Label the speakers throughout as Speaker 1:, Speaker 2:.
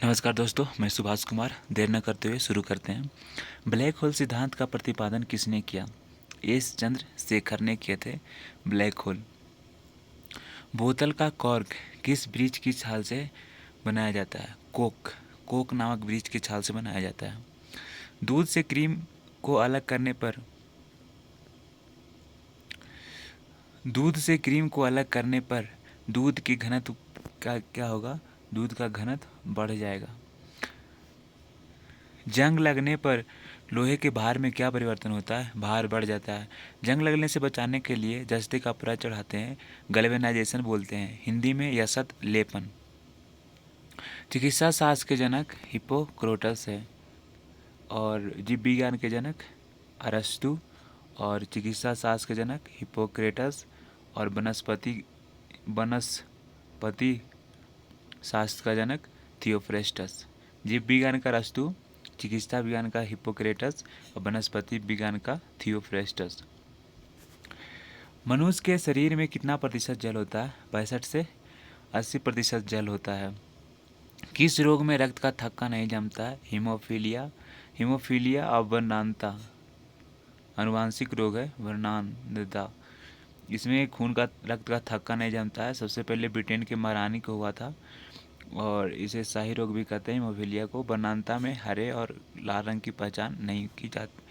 Speaker 1: नमस्कार दोस्तों, मैं सुभाष कुमार। देर न करते हुए शुरू करते हैं। ब्लैक होल सिद्धांत का प्रतिपादन किसने किया? एस चंद्रशेखर ने किए थे ब्लैक होल। बोतल का कॉर्क किस वृक्ष की छाल से बनाया जाता है? कोक नामक वृक्ष की छाल से बनाया जाता है। दूध से क्रीम को अलग करने पर दूध की घनत्व का क्या होगा? दूध का घनत्व बढ़ जाएगा। जंग लगने पर लोहे के भार में क्या परिवर्तन होता है? भार बढ़ जाता है। जंग लगने से बचाने के लिए जस्ते का परत चढ़ाते हैं, गैल्वेनाइजेशन बोलते हैं, हिंदी में यसत लेपन। चिकित्सा शास्त्र के जनक हिप्पोक्रेटस है और जीव विज्ञान के जनक अरस्तु, और चिकित्सा शास्त्र के जनक हिप्पोक्रेटस और वनस्पति शास्त्र का जनक थियोफ्रेस्टस। जीव विज्ञान का अरस्तु, चिकित्सा विज्ञान का हिप्पोक्रेटस और वनस्पति विज्ञान का थियोफ्रेस्टस। मनुष्य के शरीर में कितना प्रतिशत जल होता है? 65 से 80% जल होता है। किस रोग में रक्त का थक्का नहीं जमता है? हीमोफीलिया और वर्णांता आनुवांशिक रोग है। वर्णांधता, इसमें रक्त का थक्का नहीं जमता है। सबसे पहले ब्रिटेन के महारानी को हुआ था और इसे शाही रोग भी कहते हैं हीमोफीलिया को। वर्णांता में हरे और लाल रंग की पहचान नहीं की जाती,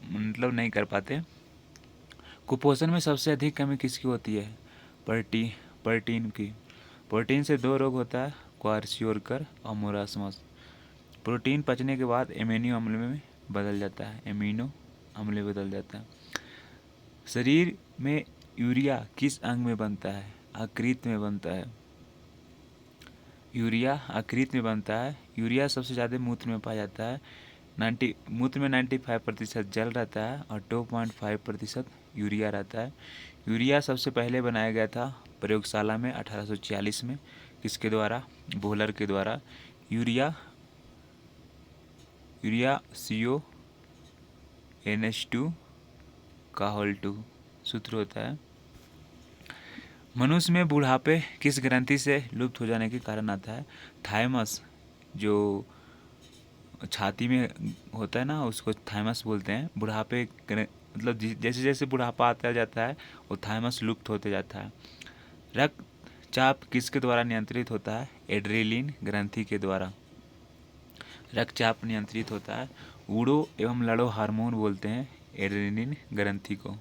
Speaker 1: मतलब नहीं कर पाते। कुपोषण में सबसे अधिक कमी किसकी होती है? प्रोटीन की। प्रोटीन से 2 रोग होता है, क्वारसियोकर और मोरासमस। प्रोटीन पचने के बाद एमिनो अम्ल में बदल जाता है। शरीर में यूरिया किस अंग में बनता है? यकृत में बनता है। यूरिया सबसे ज़्यादा मूत्र में पाया जाता है। मूत्र में 95% जल रहता है और 2.5% यूरिया रहता है। यूरिया सबसे पहले बनाया गया था प्रयोगशाला में 1846 में। किसके द्वारा? बोहलर के द्वारा। यूरिया CONH2 का होल 2 सूत्र होता है। मनुष्य में बुढ़ापे किस ग्रंथि से लुप्त हो जाने के कारण आता है? थाइमस, जो छाती में होता है ना, उसको थाइमस बोलते हैं। बुढ़ापे मतलब जैसे जैसे बुढ़ापा आता जाता है वो थाइमस लुप्त होते जाता है। रक्तचाप किसके द्वारा नियंत्रित होता है? एड्रेनलिन ग्रंथि के द्वारा रक्तचाप नियंत्रित होता है। ऊड़ो एवं लड़ो हार्मोन बोलते हैं एड्रेनलिन ग्रंथि को।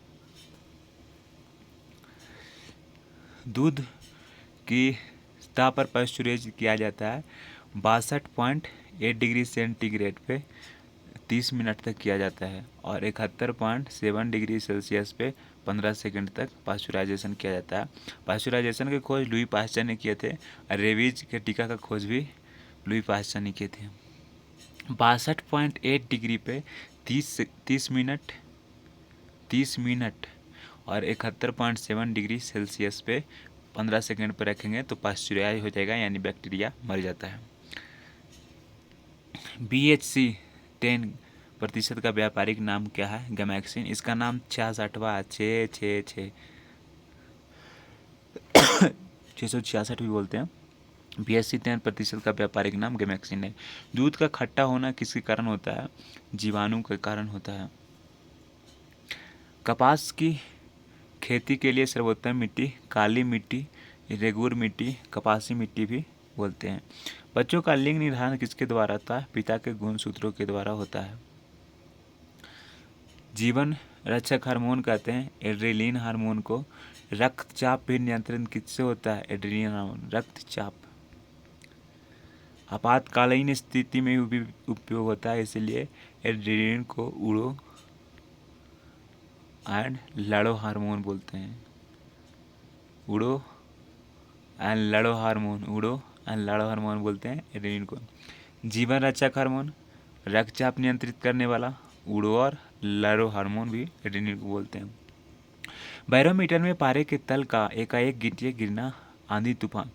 Speaker 1: दूध की सतह पर पाश्चुराइज किया जाता है 62.8 डिग्री सेंटीग्रेड पे 30 मिनट तक किया जाता है और 71.7 डिग्री सेल्सियस पे 15 सेकंड तक पाश्चुराइजेशन किया जाता है। पाश्चुराइजेशन की खोज लुई पाश्चर ने किए थे और रेबीज के टीका का खोज भी लुई पाश्चर ने किए थे। 62.8 डिग्री पे 30 मिनट और 71.7 डिग्री सेल्सियस पे 15 सेकंड पर रखेंगे तो पाश्चुराइज हो जाएगा, यानी बैक्टीरिया मर जाता है। BHC 10% का व्यापारिक नाम क्या है? गैमेक्सिन। इसका नाम 666 भी बोलते हैं। BHC 10% का व्यापारिक नाम गैमेक्सिन है। दूध का खट्टा होना किसके कारण होता है? जीवाणु के कारण होता है। कपास की खेती के लिए सर्वोत्तम मिट्टी काली मिट्टी, रेगुर मिट्टी, कपासी मिट्टी भी बोलते हैं। बच्चों का लिंग निर्धारण किसके द्वारा होता है? पिता के गुणसूत्रों के द्वारा होता है। जीवन रक्षक हार्मोन कहते हैं एड्रेनलिन हार्मोन को। रक्तचाप भी नियंत्रण किससे होता है? Adrenaline hormone. रक्तचाप आपातकालीन स्थिति में भी उपयोग होता है, इसलिए एड्रेनलिन को उड़ो एंड लड़ो हार्मोन बोलते हैं। उड़ो एंड लड़ो हार्मोन बोलते हैं एड्रेनलिन को। जीवन रक्षक हार्मोन, रक्तचाप नियंत्रित करने वाला उड़ो और लड़ो हार्मोन भी एड्रेनलिन को बोलते हैं। बैरोमीटर में पारे के तल का एकाएक गिरना आंधी तूफान।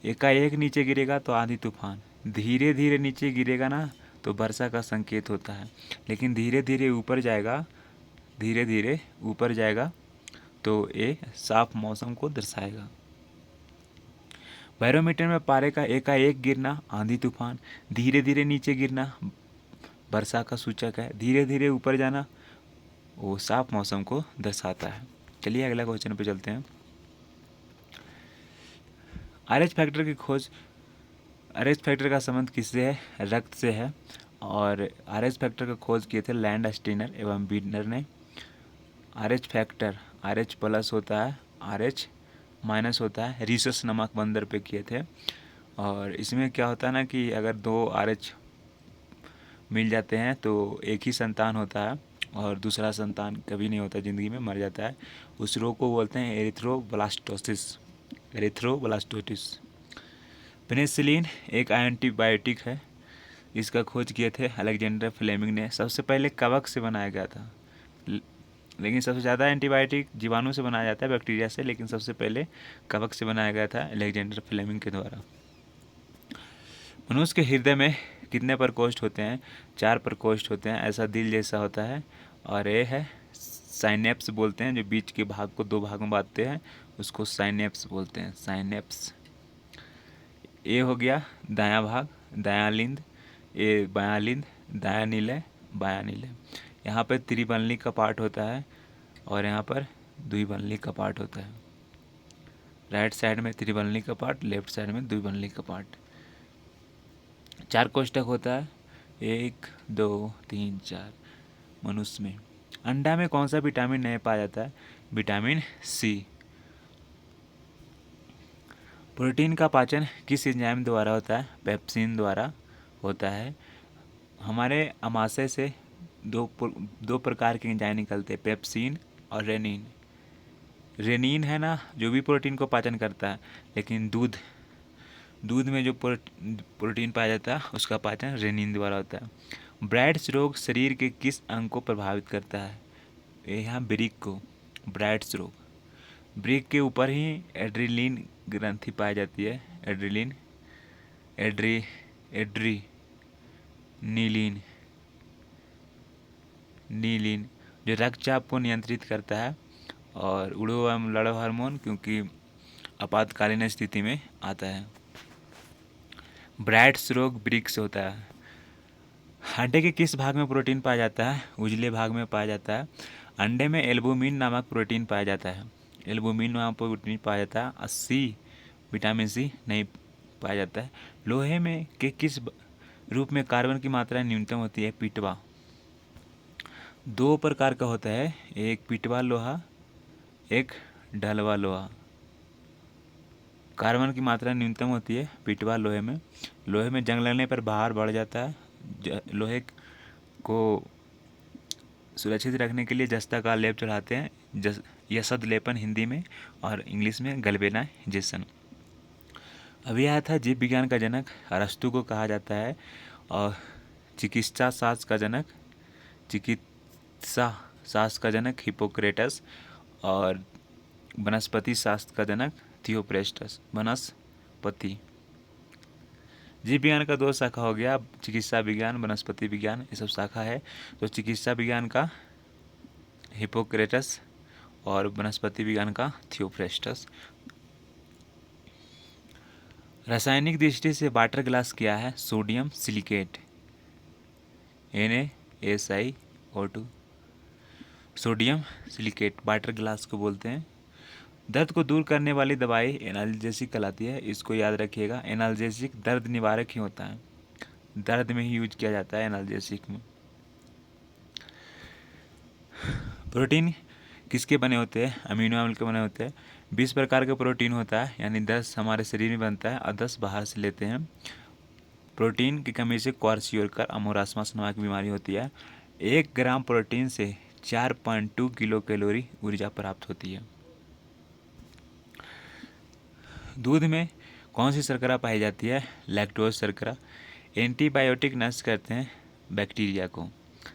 Speaker 1: एकाएक नीचे गिरेगा तो आंधी तूफान, धीरे धीरे नीचे गिरेगा ना तो वर्षा का संकेत होता है। लेकिन धीरे धीरे ऊपर जाएगा तो ये साफ मौसम को दर्शाएगा। बैरोमीटर में पारे का एकाएक गिरना आंधी तूफान, धीरे धीरे नीचे गिरना वर्षा का सूचक है, धीरे धीरे ऊपर जाना वो साफ मौसम को दर्शाता है। चलिए अगला क्वेश्चन पे चलते हैं। आरएच फैक्टर की खोज, आरएच फैक्टर का संबंध किससे है? रक्त से है। और आरएच फैक्टर का खोज किए थे लैंड स्टीनर एवं बीडनर ने। आरएच फैक्टर आरएच प्लस होता है, आरएच माइनस होता है, रीसस नामक बंदर पे किए थे। और इसमें क्या होता है ना कि अगर दो आरएच मिल जाते हैं तो एक ही संतान होता है और दूसरा संतान कभी नहीं होता, ज़िंदगी में मर जाता है। उस रोग को बोलते हैं एरिथ्रोब्लास्टोसिस, एरिथ्रोब्लास्टोसिस। पेनिसिलिन एक एंटीबायोटिक है, इसका खोज किए थे अलेक्जेंडर फ्लेमिंग ने। सबसे पहले कवक से बनाया गया था, लेकिन सबसे ज़्यादा एंटीबायोटिक जीवाणु से बनाया जाता है, बैक्टीरिया से, लेकिन सबसे पहले कवक से बनाया गया था अलेक्जेंडर फ्लेमिंग के द्वारा। मनुष्य के हृदय में कितने प्रकोष्ठ होते हैं? 4 प्रकोष्ठ होते हैं, ऐसा दिल जैसा होता है। और ये है साइनेप्स बोलते हैं, जो बीच के भाग को 2 भाग में बांटते हैं, उसको साइनेप्स बोलते हैं, साइनेप्स। ये हो गया दायां भाग, दायां लिंद, ये बायां लिंद, दायां नीले, बायां नीले। यहाँ पर त्रिबंली का पार्ट होता है और यहाँ पर द्विबंली का पार्ट होता है। राइट साइड में त्रिबंली का पार्ट, लेफ्ट साइड में द्विबंली का पार्ट। 4 कोष्ठक होता है, 1 2 3 4 मनुष्य में। अंडा में कौन सा विटामिन नहीं पाया जाता है? Vitamin C. प्रोटीन का पाचन किस एंजाइम द्वारा होता है? पेप्सिन द्वारा होता है। हमारे आमाशय से दो प्रकार के एंजाइम निकलते हैं, पेप्सिन और रेनिन। रेनिन है ना जो भी प्रोटीन को पाचन करता है, लेकिन दूध में जो प्रोटीन पाया जाता है उसका पाचन रेनिन द्वारा होता है। ब्राइट्स रोग शरीर के किस अंग को प्रभावित करता है? यहाँ ब्रिक को, ब्राइट्स रोग। ब्रिक के ऊपर ही एड्रिलिन ग्रंथि पाई जाती है, एड्रिलिन, नीलिन जो रक्तचाप को नियंत्रित करता है, और उड़ो एवं लड़ो हार्मोन क्योंकि आपातकालीन स्थिति में आता है। ब्राइट्स रोग ब्रिक से होता है। अंडे के किस भाग में प्रोटीन पाया जाता है? उजले भाग में पाया जाता है। अंडे में एल्बुमिन नामक प्रोटीन पाया जाता है, एल्बुमिन नामक प्रोटीन पाया जाता है। 80 विटामिन सी नहीं पाया जाता है। लोहे में के किस रूप में कार्बन की मात्रा न्यूनतम होती है? पिटवा। 2 प्रकार का होता है, एक पिटवा लोहा, एक ढलवा लोहा। कार्बन की मात्रा न्यूनतम होती है पिटवा लोहे में। लोहे में जंग लगने पर भार बढ़ जाता है। लोहे को सुरक्षित रखने के लिए जस्ता का लेप चढ़ाते हैं, यसद लेपन हिंदी में, और इंग्लिश में गैल्वेनाइजेशन। अभी आया था जीव विज्ञान का जनक अरस्तु को कहा जाता है, और चिकित्सा शास्त्र का जनक हिपोक्रेटस, और वनस्पति शास्त्र का जनक थियोप्रेस्टस। वनस्पति जीव विज्ञान का 2 शाखा हो गया, चिकित्सा विज्ञान, वनस्पति विज्ञान, ये सब शाखा है। तो चिकित्सा विज्ञान का हिपोक्रेटस और वनस्पति विज्ञान का थियोप्रेस्टस। रासायनिक दृष्टि से वाटर ग्लास क्या है? Sodium silicate, NaSiO2, sodium silicate water glass को बोलते हैं। दर्द को दूर करने वाली दवाई एनाल्जेसिक कहलाती है, इसको याद रखिएगा। एनाल्जेसिक दर्द निवारक ही होता है, दर्द में ही यूज किया जाता है एनाल्जेसिक में। प्रोटीन किसके बने होते हैं? अमीनो अम्ल के बने होते हैं। 20 प्रकार का प्रोटीन होता है, यानी 10 हमारे शरीर में बनता है और 10 बाहर से लेते हैं। प्रोटीन की कमी से क्वार्सियोलर अमोरास्मस नामक बीमारी होती है। 1 ग्राम प्रोटीन से 4.2 किलो कैलोरी ऊर्जा प्राप्त होती है। दूध में कौन सी शर्करा पाई जाती है? लैक्टोज शर्करा। एंटीबायोटिक नष्ट करते हैं बैक्टीरिया को।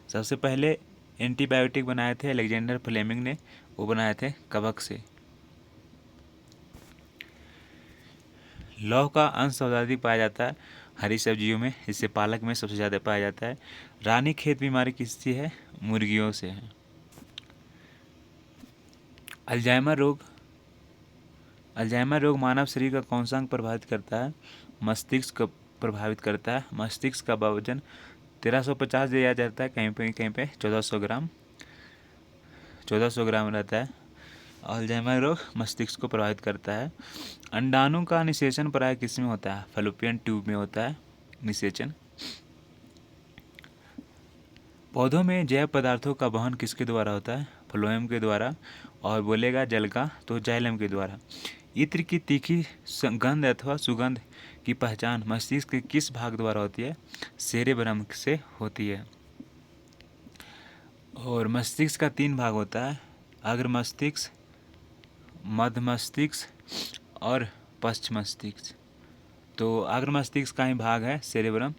Speaker 1: सबसे पहले एंटीबायोटिक बनाए थे अलेक्जेंडर फ्लेमिंग ने, वो बनाए थे कवक से। लौह का अंश सर्वाधिक पाया जाता है हरी सब्जियों में, इससे पालक में सबसे ज़्यादा पाया जाता है। रानीखेत बीमारी किससे है? मुर्गियों से है। अल्जाइमर रोग अल्जाइमर रोग मानव शरीर का कौन सा अंग प्रभावित करता है? मस्तिष्क को प्रभावित करता है। मस्तिष्क का वजन 1350 दिया जाता है, कहीं पे 1400 ग्राम रहता है। अल्जाइमर रोग मस्तिष्क को प्रभावित करता है। अंडाणु का निषेचन प्राय किस में होता है? फैलोपियन ट्यूब में होता है निषेचन। पौधों में जैव पदार्थों का वहन किसके द्वारा होता है? फ्लोएम के द्वारा। और बोलेगा जल का तो जाइलम के द्वारा। इत्र की तीखी गंध अथवा सुगंध की पहचान मस्तिष्क के किस भाग द्वारा होती है? सेरेब्रम से होती है। और मस्तिष्क का 3 भाग होता है, अग्र मस्तिष्क, मध्य मस्तिष्क और पश्च मस्तिष्क। तो अग्र मस्तिष्क का ही भाग है सेरेब्रम।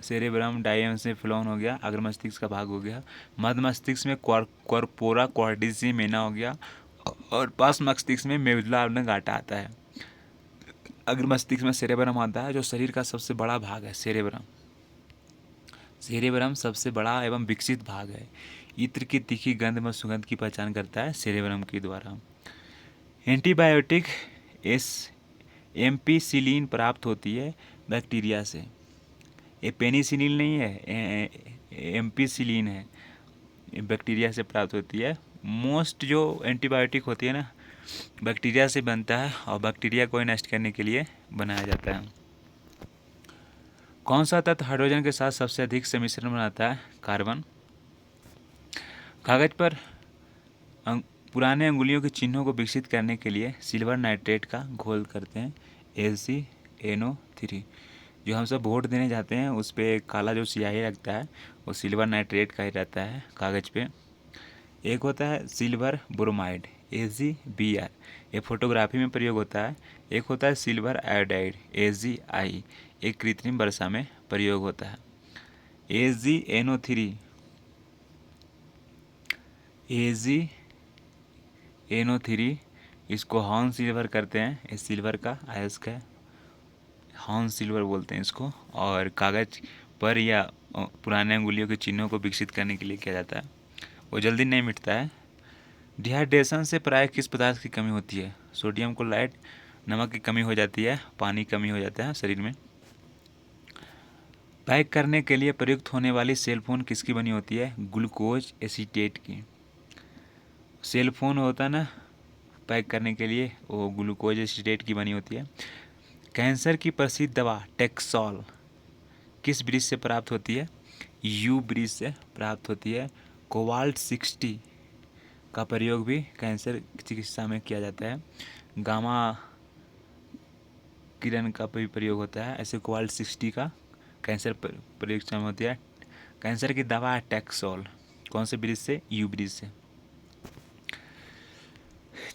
Speaker 1: सेरेब्रम डाइएंसेफ्लोन हो गया, अग्र मस्तिष्क का भाग हो गया। मध्य मस्तिष्क में कॉर्पोरा क्वाड्रिसीमेना हो गया और पश्च मस्तिष्क में मेडुला ऑब्लिंगेटा आता है। अग्र मस्तिष्क में सेरेब्रम आता है जो शरीर का सबसे बड़ा भाग है। सेरेब्रम सबसे बड़ा एवं विकसित भाग है। इत्र की तीखी गंध में सुगंध की पहचान करता है सेरेब्रम के द्वारा। एंटीबायोटिक एम्पिसिलिन प्राप्त होती है बैक्टीरिया से। ये पेनिसिलिन नहीं है, एम्पिसिलिन है, बैक्टीरिया से प्राप्त होती है। मोस्ट जो एंटीबायोटिक होती है ना, बैक्टीरिया से बनता है और बैक्टीरिया को नष्ट करने के लिए बनाया जाता है। कौन सा तत्व हाइड्रोजन के साथ सबसे अधिक सम्मिश्रण बनाता है? कार्बन। कागज पर पुराने अंगुलियों के चिन्हों को विकसित करने के लिए सिल्वर नाइट्रेट का घोल करते हैं, AlCNO3। जो हम सब वोट देने जाते हैं उस पर काला जो स्याही लगता है वो सिल्वर नाइट्रेट का ही रहता है कागज़ पे। एक होता है सिल्वर ब्रोमाइड, AgBr, ये फोटोग्राफी में प्रयोग होता है। एक होता है सिल्वर आयोडाइड, AgI, एक कृत्रिम वर्षा में प्रयोग होता है। AgNO3 इसको हॉर्न सिल्वर करते हैं, इस सिल्वर का अयस्क है, हॉर्न सिल्वर बोलते हैं इसको। और कागज़ पर या पुराने अंगुलियों के चिन्हों को विकसित करने के लिए किया जाता है, वो जल्दी नहीं मिटता है। डिहाइड्रेशन से प्राय किस पदार्थ की कमी होती है? सोडियम क्लोराइड, नमक की कमी हो जाती है, पानी कमी हो जाता है शरीर में। पैक करने के लिए प्रयुक्त होने वाली सेल फोन किसकी बनी होती है? ग्लूकोज एसीटेट की। सेल फोन होता है ना पैक करने के लिए, वो ग्लूकोज एसीटेट की बनी होती है। कैंसर की प्रसिद्ध दवा टेक्सोल किस वृक्ष से प्राप्त होती है? यू वृक्ष से प्राप्त होती है। कोबाल्ट 60 का प्रयोग भी कैंसर चिकित्सा में किया जाता है। गामा किरण का भी प्रयोग होता है। ऐसे कोबाल्ट 60 का कैंसर परीक्षा में होती है। कैंसर की दवा है टेक्सोल, कौन से वृक्ष से? यू वृक्ष से।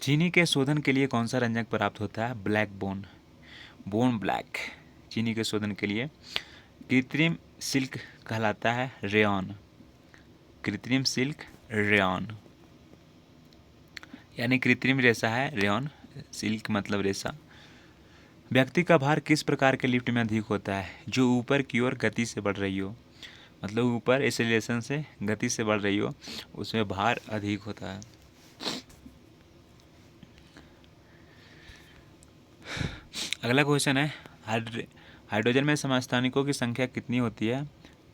Speaker 1: चीनी के शोधन के लिए कौन सा रंजक प्राप्त होता है? Black bone black. चीनी के शोधन के लिए कृत्रिम सिल्क कहलाता है रेयॉन। कृत्रिम सिल्क रेयॉन, यानी कृत्रिम रेशा है रेयॉन, सिल्क मतलब रेशा। व्यक्ति का भार किस प्रकार के लिफ्ट में अधिक होता है? जो ऊपर की ओर गति से बढ़ रही हो, मतलब ऊपर एक्सेलरेशन से गति से बढ़ रही हो, उसमें भार अधिक होता है। अगला क्वेश्चन है, हाइड्रोजन में समस्थानिकों की संख्या कितनी होती है?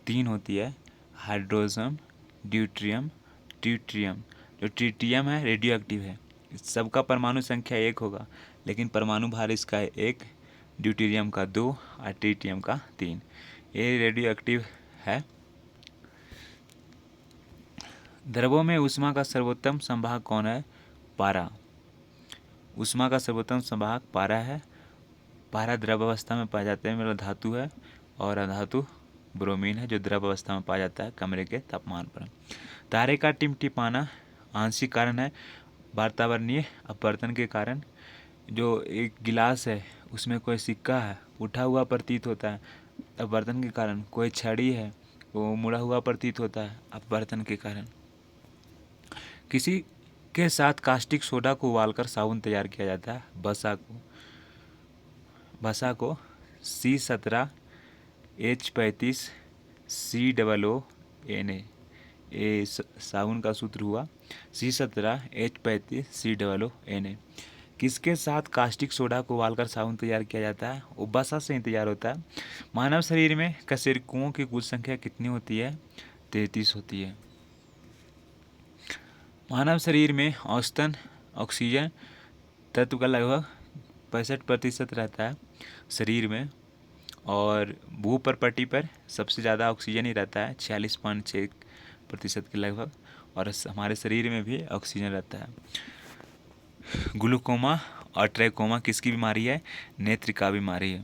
Speaker 1: 3 होती है, हाइड्रोजन, ड्यूट्रियम, ट्यूट्रियम। जो ट्रिटियम है रेडियो एक्टिव है, सबका परमाणु संख्या 1 होगा, लेकिन परमाणु भार इसका है 1, ड्यूटेरियम का 2 और ट्रिटियम का 3। ये रेडियो एक्टिव है। द्रवों में ऊष्मा का सर्वोत्तम संवाहक कौन है? पारा। ऊष्मा का सर्वोत्तम संवाहक पारा है। पारा द्रव अवस्था में पाया जाता है, मतलब धातु है, और अधातु ब्रोमीन है जो द्रव अवस्था में पाया जाता है कमरे के तापमान पर। तारे का टिमटिमाना आंशिक कारण है वातावरणीय अपवर्तन के कारण। जो एक गिलास है उसमें कोई सिक्का है उठा हुआ प्रतीत होता है अपवर्तन के कारण। कोई छड़ी है वो मुड़ा हुआ प्रतीत होता है अपवर्तन के कारण। किसी के साथ कास्टिक सोडा को उबालकर साबुन तैयार किया जाता है? बसा को C17H35 COONA, ये साबुन का सूत्र हुआ C17H35 COONA। किसके साथ कास्टिक सोडा को उबालकर साबुन तैयार किया जाता है? उबासा से ही तैयार होता है। मानव शरीर में कशेरुकों की कुल संख्या कितनी होती है? 33 होती है। मानव शरीर में औसतन ऑक्सीजन तत्व का लगभग 65% रहता है शरीर में, और भूपर्पटी पर सबसे ज़्यादा ऑक्सीजन ही रहता है 46.6% के लगभग, और हमारे शरीर में भी ऑक्सीजन रहता है। ग्लूकोमा और ट्रैकोमा किसकी बीमारी है? नेत्र का बीमारी है।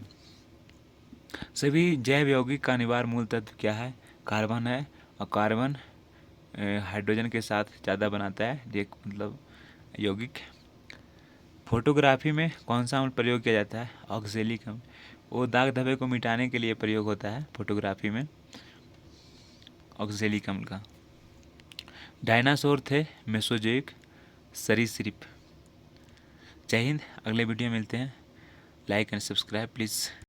Speaker 1: सभी जैव यौगिक का अनिवार्य मूल तत्व क्या है? कार्बन है, और कार्बन हाइड्रोजन के साथ ज़्यादा बनाता है एक मतलब यौगिक। फोटोग्राफी में कौन सा अम्ल प्रयोग किया जाता है? ऑक्जेलिक अम्ल। वो दाग धब्बे को मिटाने के लिए प्रयोग होता है फोटोग्राफी में ऑक्जेलिक अम्ल का। डायनासोर थे मेसोजोइक सरीसृप। जय हिंद। अगले वीडियो में मिलते हैं। Like and subscribe please.